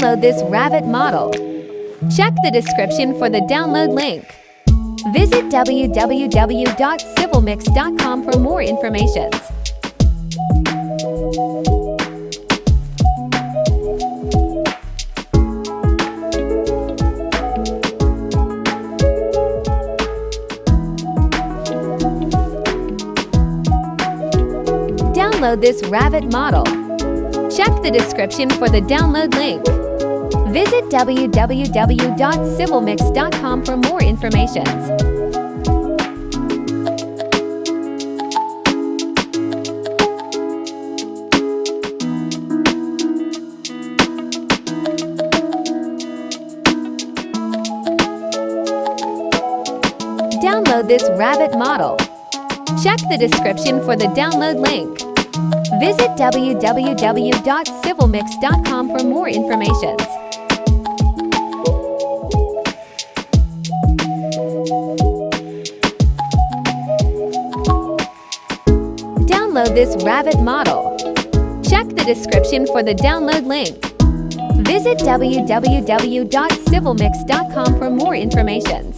Download this revit model. Check the description for the download link. Visit www.civilmix.com for more information. Download this revit model. Check the description for the download link. Visit www.civilmix.com for more information. Download this revit model. Check the description for the download link. Visit www.civilmix.com for more information. Download this revit model. Check the description for the download link. Visit www.civilmix.com for more information.